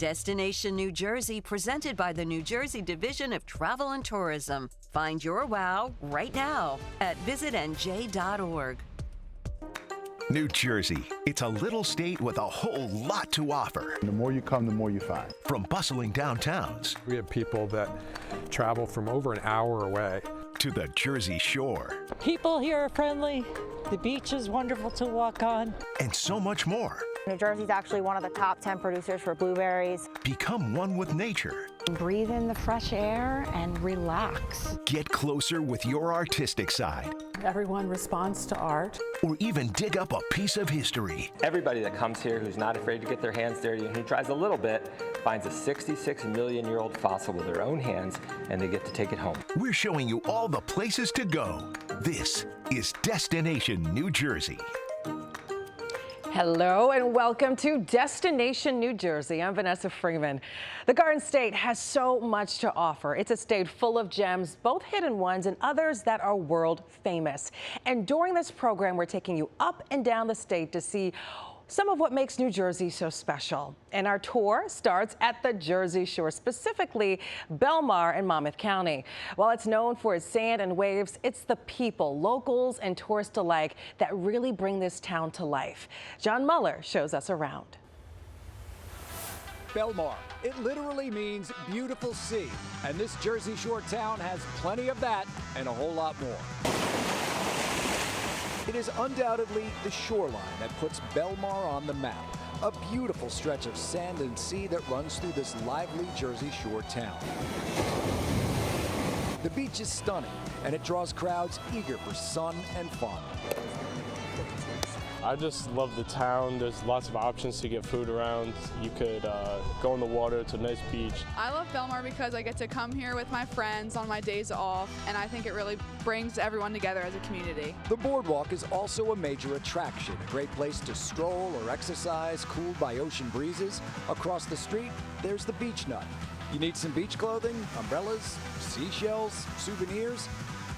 Destination New Jersey, presented by the New Jersey Division of Travel and Tourism. Find your wow right now at visitnj.org. New Jersey, it's a little state with a whole lot to offer. The more you come, the more you find. From bustling downtowns. We have people that travel from over an hour away. To the Jersey Shore. People here are friendly. The beach is wonderful to walk on. And so much more. New Jersey's actually one of the top 10 producers for blueberries. Become one with nature. Breathe in the fresh air and relax. Get closer with your artistic side. Everyone responds to art. Or even dig up a piece of history. Everybody that comes here who's not afraid to get their hands dirty and who tries a little bit finds a 66-million-year-old fossil with their own hands, and they get to take it home. We're showing you all the places to go. This is Destination New Jersey. Hello and welcome to Destination New Jersey. I'm Vanessa Freeman. The Garden State has so much to offer. It's a state full of gems, both hidden ones and others that are world famous. And during this program, we're taking you up and down the state to see some of what makes New Jersey so special. And our tour starts at the Jersey Shore, specifically Belmar and Monmouth County. While it's known for its sand and waves, it's the people, locals and tourists alike, that really bring this town to life. John Muller shows us around. Belmar. It literally means beautiful sea, and this Jersey Shore town has plenty of that and a whole lot more. It is undoubtedly the shoreline that puts Belmar on the map, a beautiful stretch of sand and sea that runs through this lively Jersey Shore town. The beach is stunning, and it draws crowds eager for sun and fun. I just love the town. There's lots of options to get food around. You could go in the water. It's a nice beach. I love Belmar because I get to come here with my friends on my days off, and I think it really brings everyone together as a community. The boardwalk is also a major attraction, a great place to stroll or exercise, cooled by ocean breezes. Across the street, there's the Beach Nut. You need some beach clothing, umbrellas, seashells, souvenirs?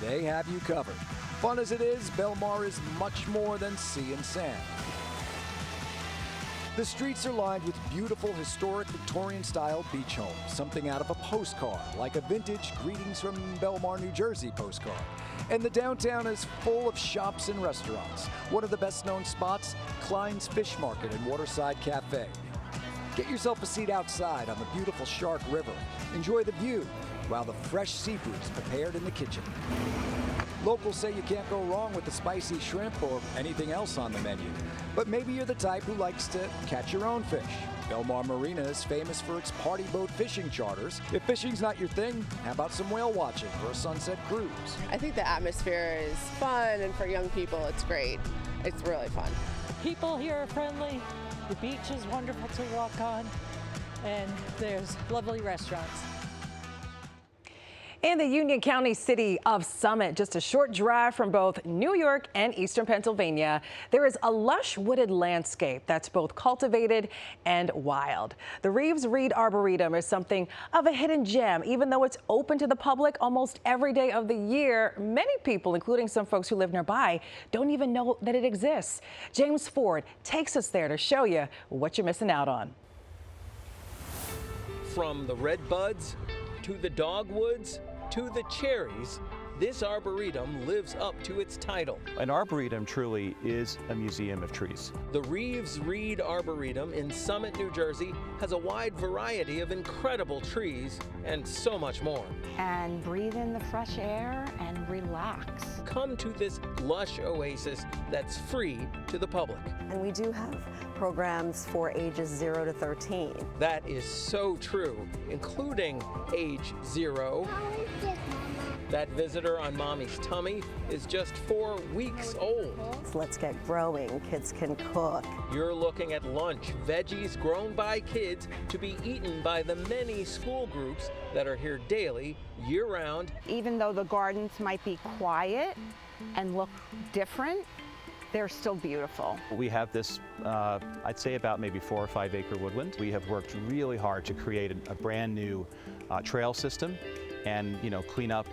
They have you covered. Fun as it is, Belmar is much more than sea and sand. The streets are lined with beautiful historic Victorian-style beach homes, something out of a postcard, like a vintage Greetings from Belmar, New Jersey postcard. And the downtown is full of shops and restaurants. One of the best-known spots, Klein's Fish Market and Waterside Cafe. Get yourself a seat outside on the beautiful Shark River. Enjoy the view while the fresh seafood is prepared in the kitchen. Locals say you can't go wrong with the spicy shrimp or anything else on the menu. But maybe you're the type who likes to catch your own fish. Belmar Marina is famous for its party boat fishing charters. If fishing's not your thing, how about some whale watching or a sunset cruise? I think the atmosphere is fun, and for young people, it's great. It's really fun. People here are friendly. The beach is wonderful to walk on, and there's lovely restaurants. In the Union County city of Summit, just a short drive from both New York and eastern Pennsylvania, there is a lush wooded landscape that's both cultivated and wild. The Reeves Reed Arboretum is something of a hidden gem. Even though it's open to the public almost every day of the year, many people, including some folks who live nearby, don't even know that it exists. James Ford takes us there to show you what you're missing out on. From the red buds to the dogwoods to the cherries, this arboretum lives up to its title. An arboretum truly is a museum of trees. The Reeves Reed Arboretum in Summit, New Jersey has a wide variety of incredible trees and so much more. And breathe in the fresh air and relax. Come to this lush oasis that's free to the public. And we do have programs for ages 0 to 13. That is so true, including age 0. That visitor on Mommy's tummy is just 4 weeks old. Let's get growing. Kids can cook. You're looking at lunch, veggies grown by kids to be eaten by the many school groups that are here daily, year-round. Even though the gardens might be quiet and look different, they're still beautiful. We have this, I'd say about maybe 4 or 5 acre woodland. We have worked really hard to create a brand new trail system and clean up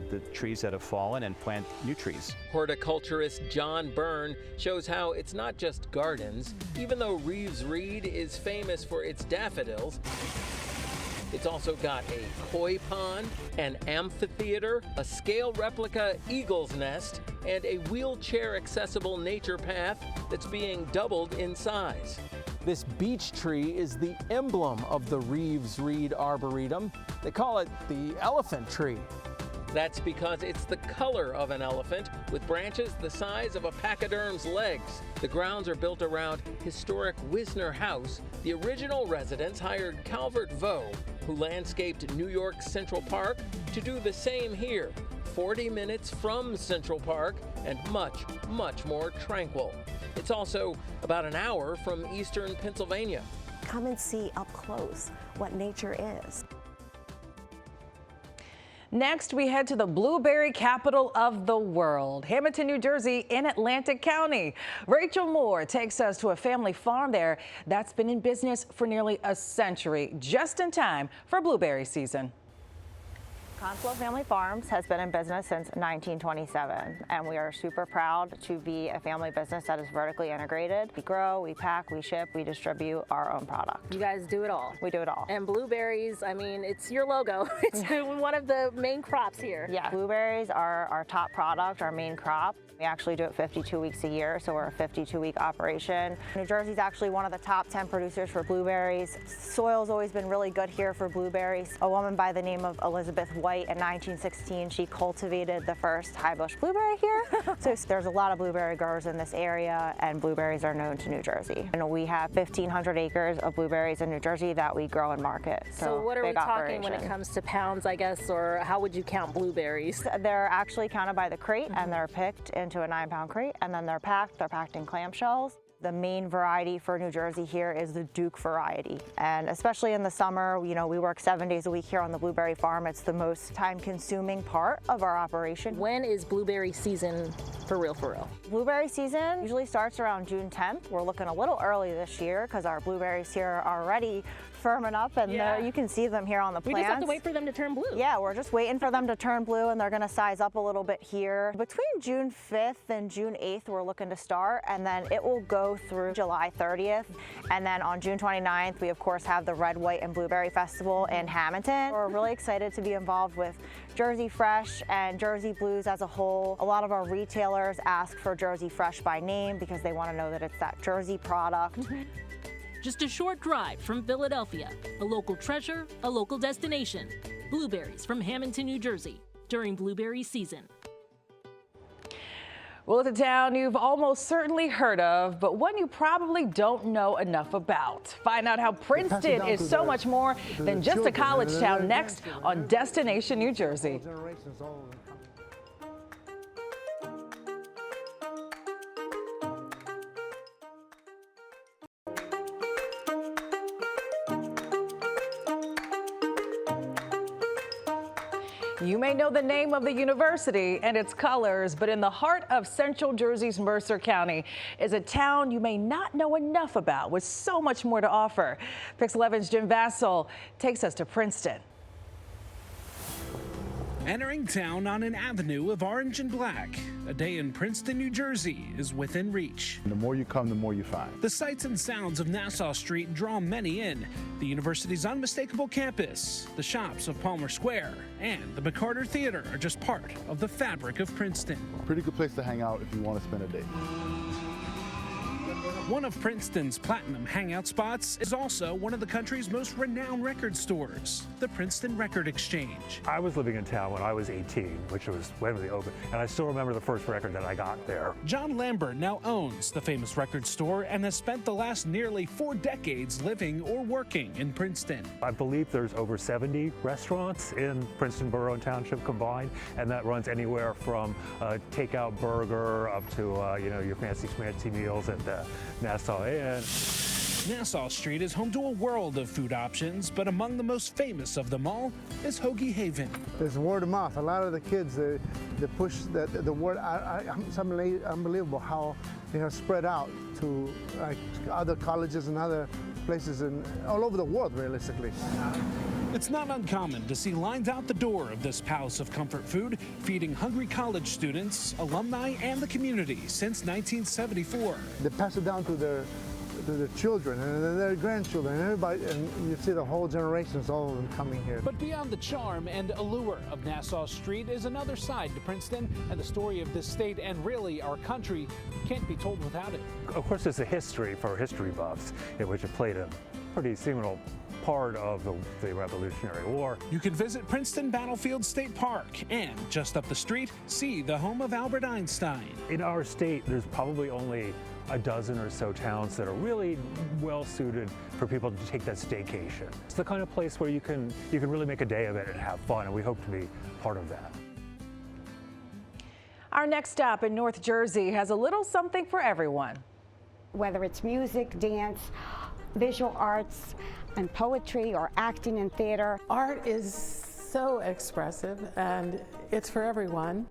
the trees that have fallen and plant new trees. Horticulturist John Byrne shows how it's not just gardens. Even though Reeves Reed is famous for its daffodils, it's also got a koi pond, an amphitheater, a scale replica eagle's nest, and a wheelchair-accessible nature path that's being doubled in size. This beech tree is the emblem of the Reeves Reed Arboretum. They call it the elephant tree. That's because it's the color of an elephant, with branches the size of a pachyderm's legs. The grounds are built around historic Wisner House. The original residents hired Calvert Vaux, who landscaped New York's Central Park, to do the same here. 40 minutes from Central Park and much, much more tranquil. It's also about an hour from eastern Pennsylvania. Come and see up close what nature is. Next, we head to the blueberry capital of the world, Hamilton, New Jersey, in Atlantic County. Rachel Moore takes us to a family farm there that's been in business for nearly a century, just in time for blueberry season. Conslow Family Farms has been in business since 1927, and we are super proud to be a family business that is vertically integrated. We grow, we pack, we ship, we distribute our own product. You guys do it all. We do it all. And blueberries, I mean, it's your logo. It's one of the main crops here. Yeah, blueberries are our top product, our main crop. We actually do it 52 weeks a year, so we're a 52-week operation. New Jersey's actually one of the top 10 producers for blueberries. Soil's always been really good here for blueberries. A woman by the name of Elizabeth White in 1916, she cultivated the first high bush blueberry here. So there's a lot of blueberry growers in this area, and blueberries are known to New Jersey. And we have 1,500 acres of blueberries in New Jersey that we grow and market. So what are we talking when it comes to pounds, I guess, or how would you count blueberries? They're actually counted by the crate, and they're picked into a 9-pound crate, and then they're packed in clamshells. The main variety for New Jersey here is the Duke variety. And especially in the summer, we work 7 days a week here on the blueberry farm. It's the most time-consuming part of our operation. When is blueberry season for real, for real? Blueberry season usually starts around June 10th. We're looking a little early this year because our blueberries here are already firming up, and you can see them here on the plants. We just have to wait for them to turn blue. Yeah, we're just waiting for them to turn blue, and they're going to size up a little bit here. Between June 5th and June 8th, we're looking to start, and then it will go through July 30th. And then on June 29th, we of course have the Red, White, and Blueberry Festival in Hamilton. We're really excited to be involved with Jersey Fresh and Jersey Blues as a whole. A lot of our retailers ask for Jersey Fresh by name because they want to know that it's that Jersey product. Just a short drive from Philadelphia, a local treasure, a local destination. Blueberries from Hamilton, New Jersey, during blueberry season. Well, it's a town you've almost certainly heard of, but one you probably don't know enough about. Find out how Princeton is so much more than just a college town next on Destination New Jersey. You may know the name of the university and its colors, but in the heart of Central Jersey's Mercer County is a town you may not know enough about with so much more to offer. PIX11's Jim Vassell takes us to Princeton. Entering town on an avenue of orange and black, a day in Princeton, New Jersey is within reach. The more you come, the more you find. The sights and sounds of Nassau Street draw many in. The university's unmistakable campus, the shops of Palmer Square, and the McCarter Theater are just part of the fabric of Princeton. Pretty good place to hang out if you want to spend a day. One of Princeton's platinum hangout spots is also one of the country's most renowned record stores, the Princeton Record Exchange. I was living in town when I was 18, which was when they opened, and I still remember the first record that I got there. John Lambert now owns the famous record store and has spent the last nearly 4 decades living or working in Princeton. I believe there's over 70 restaurants in Princeton Borough and Township combined, and that runs anywhere from a takeout burger up to your fancy schmancy meals at the Nassau Inn. Nassau Street is home to a world of food options, but among the most famous of them all is Hoagie Haven. There's word of mouth. A lot of the kids, they push the word. It's unbelievable how they have spread out to other colleges and other places all over the world, realistically. It's not uncommon to see lines out the door of this palace of comfort food, feeding hungry college students, alumni, and the community since 1974. They pass it down to their children and their grandchildren and everybody, and you see the whole generations, all of them coming here. But beyond the charm and allure of Nassau Street is another side to Princeton, and the story of this state and really our country can't be told without it. Of course, there's a history for history buffs in which it played a pretty seminal part of the Revolutionary War. You can visit Princeton Battlefield State Park and just up the street, see the home of Albert Einstein. In our state, there's probably only a dozen or so towns that are really well suited for people to take that staycation. It's the kind of place where you can really make a day of it and have fun, and we hope to be part of that. Our next stop in North Jersey has a little something for everyone. Whether it's music, dance, visual arts, and poetry, or acting and theater. Art is so expressive, and it's for everyone.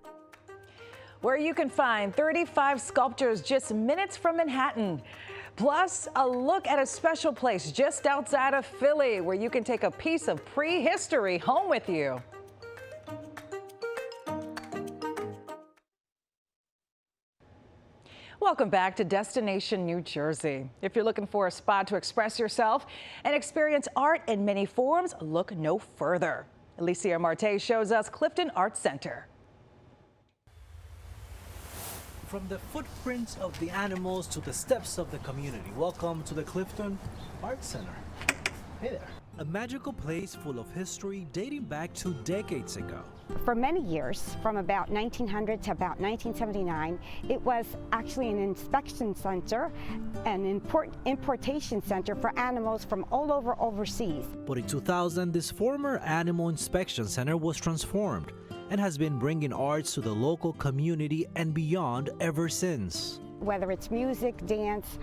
Where you can find 35 sculptures just minutes from Manhattan. Plus, a look at a special place just outside of Philly where you can take a piece of prehistory home with you. Welcome back to Destination New Jersey. If you're looking for a spot to express yourself and experience art in many forms, look no further. Alicia Marte shows us Clifton Arts Center. From the footprints of the animals to the steps of the community, welcome to the Clifton Arts Center. Hey there. A magical place full of history dating back 2 decades ago. For many years, from about 1900 to about 1979, it was actually an inspection center, an importation center for animals from all over overseas. But in 2000, this former animal inspection center was transformed and has been bringing arts to the local community and beyond ever since. Whether it's music, dance,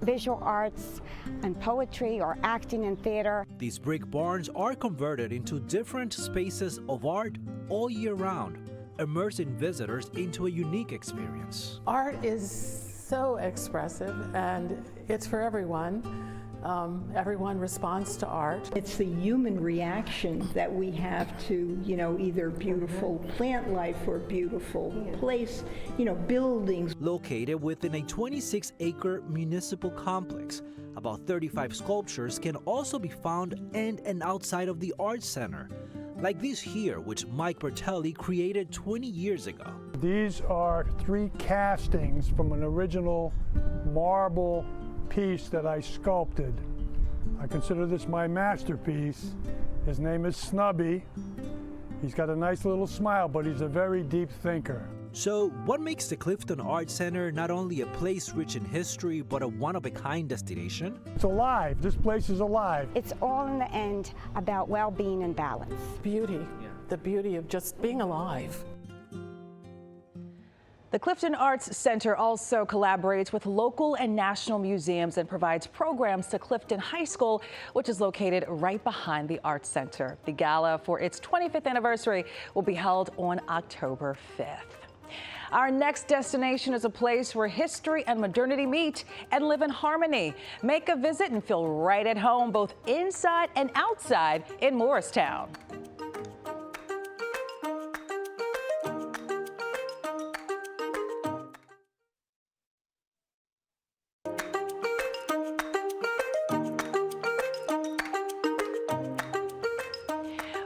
visual arts, and poetry, or acting and theater. These brick barns are converted into different spaces of art all year round, immersing visitors into a unique experience. Art is so expressive, and it's for everyone. Everyone responds to art. It's the human reaction that we have to, either beautiful plant life or beautiful place, buildings. Located within a 26-acre municipal complex, about 35 sculptures can also be found in and outside of the Arts Center, like these here, which Mike Bertelli created 20 years ago. These are 3 castings from an original marble piece that I sculpted. I consider this my masterpiece. His name is Snubby. He's got a nice little smile, but he's a very deep thinker. So what makes the Clifton Arts Center not only a place rich in history, but a one-of-a-kind destination? It's alive. This place is alive. It's all in the end about well-being and balance. Beauty, the beauty of just being alive. The Clifton Arts Center also collaborates with local and national museums and provides programs to Clifton High School, which is located right behind the Arts Center. The gala for its 25th anniversary will be held on October 5th. Our next destination is a place where history and modernity meet and live in harmony. Make a visit and feel right at home, both inside and outside in Morristown.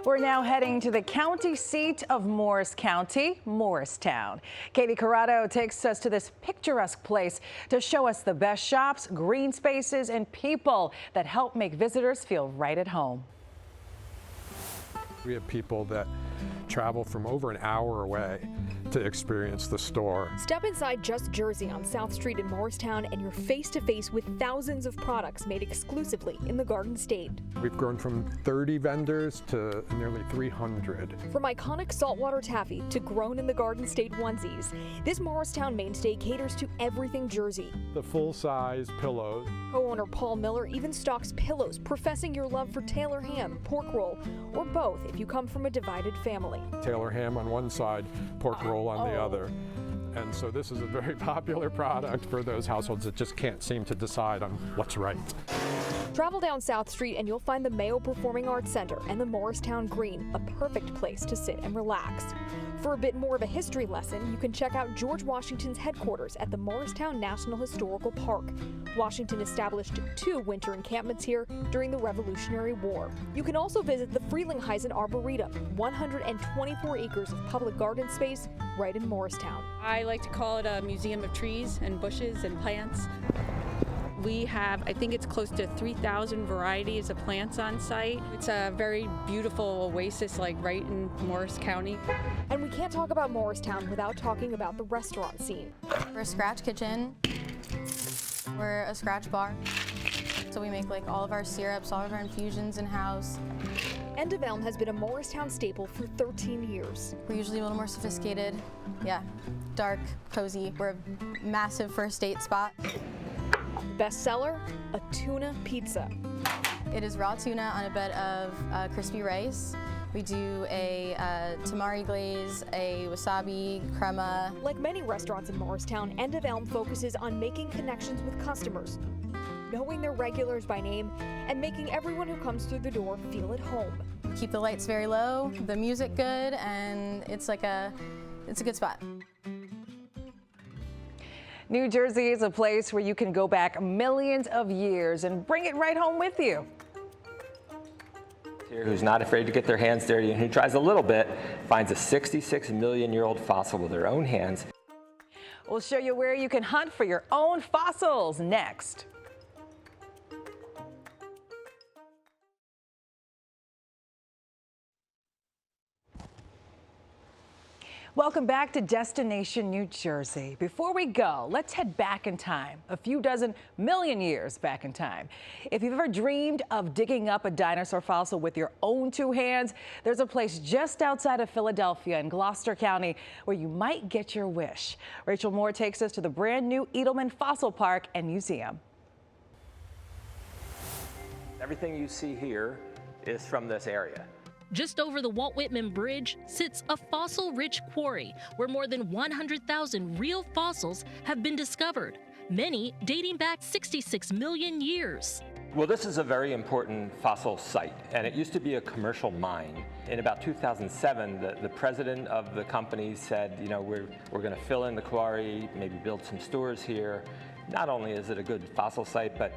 We're now heading to the county seat of Morris County, Morristown. Katie Corrado takes us to this picturesque place to show us the best shops, green spaces, and people that help make visitors feel right at home. We have people that travel from over an hour away to experience the store. Step inside Just Jersey on South Street in Morristown and you're face to face with thousands of products made exclusively in the Garden State. We've grown from 30 vendors to nearly 300. From iconic saltwater taffy to grown in the Garden State onesies, this Morristown mainstay caters to everything Jersey. The full-size pillows. Co-owner Paul Miller even stocks pillows professing your love for Taylor ham, pork roll, or both if you come from a divided family. Taylor ham on one side, pork roll on the other. And so this is a very popular product for those households that just can't seem to decide on what's right. Travel down South Street and you'll find the Mayo Performing Arts Center and the Morristown Green, a perfect place to sit and relax. For a bit more of a history lesson, you can check out George Washington's headquarters at the Morristown National Historical Park. Washington established 2 winter encampments here during the Revolutionary War. You can also visit the Frelinghuysen Arboretum, 124 acres of public garden space right in Morristown. I like to call it a museum of trees and bushes and plants. We have, I think it's close to 3,000 varieties of plants on site. It's a very beautiful oasis, like right in Morris County. And we can't talk about Morristown without talking about the restaurant scene. We're a scratch kitchen. We're a scratch bar. So we make like all of our syrups, all of our infusions in-house. End of Elm has been a Morristown staple for 13 years. We're usually a little more sophisticated. Yeah, dark, cozy. We're a massive first date spot. Bestseller, a tuna pizza. It is raw tuna on a bed of crispy rice. We do a tamari glaze, a wasabi crema. Like many restaurants in Morristown, End of Elm focuses on making connections with customers, knowing their regulars by name, and making everyone who comes through the door feel at home. Keep the lights very low, the music good, and it's a good spot. New Jersey is a place where you can go back millions of years and bring it right home with you. Who's not afraid to get their hands dirty and who tries a little bit finds a 66-million-year-old fossil with their own hands. We'll show you where you can hunt for your own fossils next. Welcome back to Destination New Jersey. Before we go, let's head back in time, a few dozen million years back in time. If you've ever dreamed of digging up a dinosaur fossil with your own 2 hands, there's a place just outside of Philadelphia in Gloucester County where you might get your wish. Rachel Moore takes us to the brand new Edelman Fossil Park and Museum. Everything you see here is from this area. Just over the Walt Whitman Bridge sits a fossil-rich quarry where more than 100,000 real fossils have been discovered, many dating back 66 million years. Well, this is a very important fossil site, and it used to be a commercial mine. In about 2007, the president of the company said, you know, we're going to fill in the quarry, maybe build some stores here. Not only is it a good fossil site, but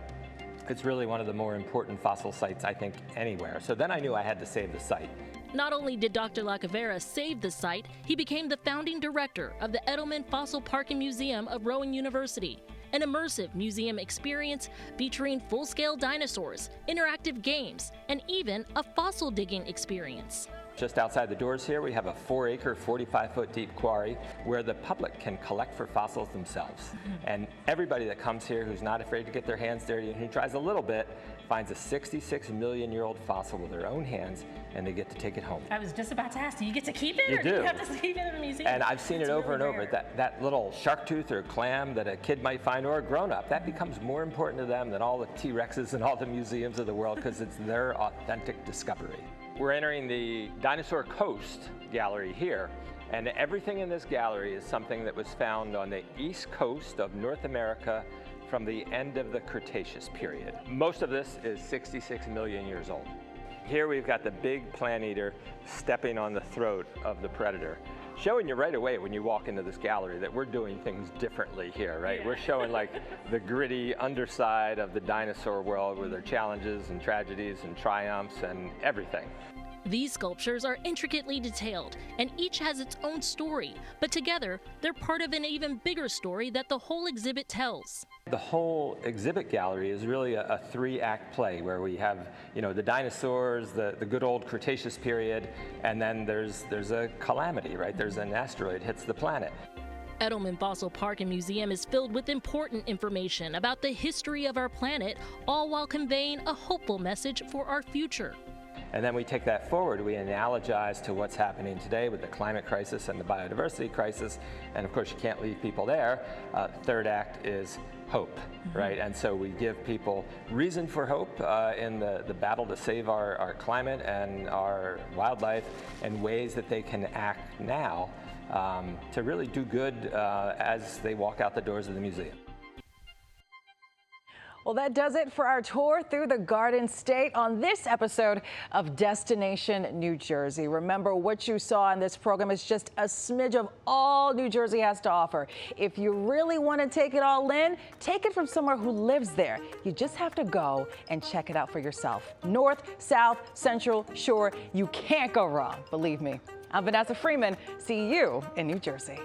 it's really one of the more important fossil sites, I think, anywhere. So then I knew I had to save the site. Not only did Dr. Lacavera save the site, he became the founding director of the Edelman Fossil Park and Museum of Rowan University, an immersive museum experience featuring full-scale dinosaurs, interactive games, and even a fossil digging experience. Just outside the doors here, we have a 4-acre, 45-foot deep quarry where the public can collect for fossils themselves. And everybody that comes here who's not afraid to get their hands dirty and who tries a little bit finds a 66-million-year-old fossil with their own hands, and they get to take it home. I was just about to ask, do you get to keep it, You or do. do you have to keep it in the museum? And I've seen it over really and over. That little shark tooth or clam that a kid might find, or a grown-up, that becomes more important to them than all the T-Rexes and all the museums of the world, because it's their authentic discovery. We're entering the Dinosaur Coast gallery here, and everything in this gallery is something that was found on the east coast of North America from the end of the Cretaceous period. Most of this is 66 million years old. Here we've got the big plant eater stepping on the throat of the predator, showing you right away when you walk into this gallery that we're doing things differently here, right? Yeah. We're showing like the gritty underside of the dinosaur world with their challenges and tragedies and triumphs and everything. These sculptures are intricately detailed, and each has its own story, but together, they're part of an even bigger story that the whole exhibit tells. The whole exhibit gallery is really a 3-act play where we have, you know, the dinosaurs, the good old Cretaceous period, and then there's a calamity, right? There's an asteroid hits the planet. Edelman Fossil Park and Museum is filled with important information about the history of our planet, all while conveying a hopeful message for our future. And then we take that forward, we analogize to what's happening today with the climate crisis and the biodiversity crisis, and of course you can't leave people there. Third act is hope, right? And so we give people reason for hope in the battle to save our climate and our wildlife, and ways that they can act now to really do good as they walk out the doors of the museum. Well, that does it for our tour through the Garden State on this episode of Destination New Jersey. Remember, what you saw in this program is just a smidge of all New Jersey has to offer. If you really want to take it all in, take it from someone who lives there. You just have to go and check it out for yourself. North, South, Central, Shore, you can't go wrong, believe me. I'm Vanessa Freeman. See you in New Jersey.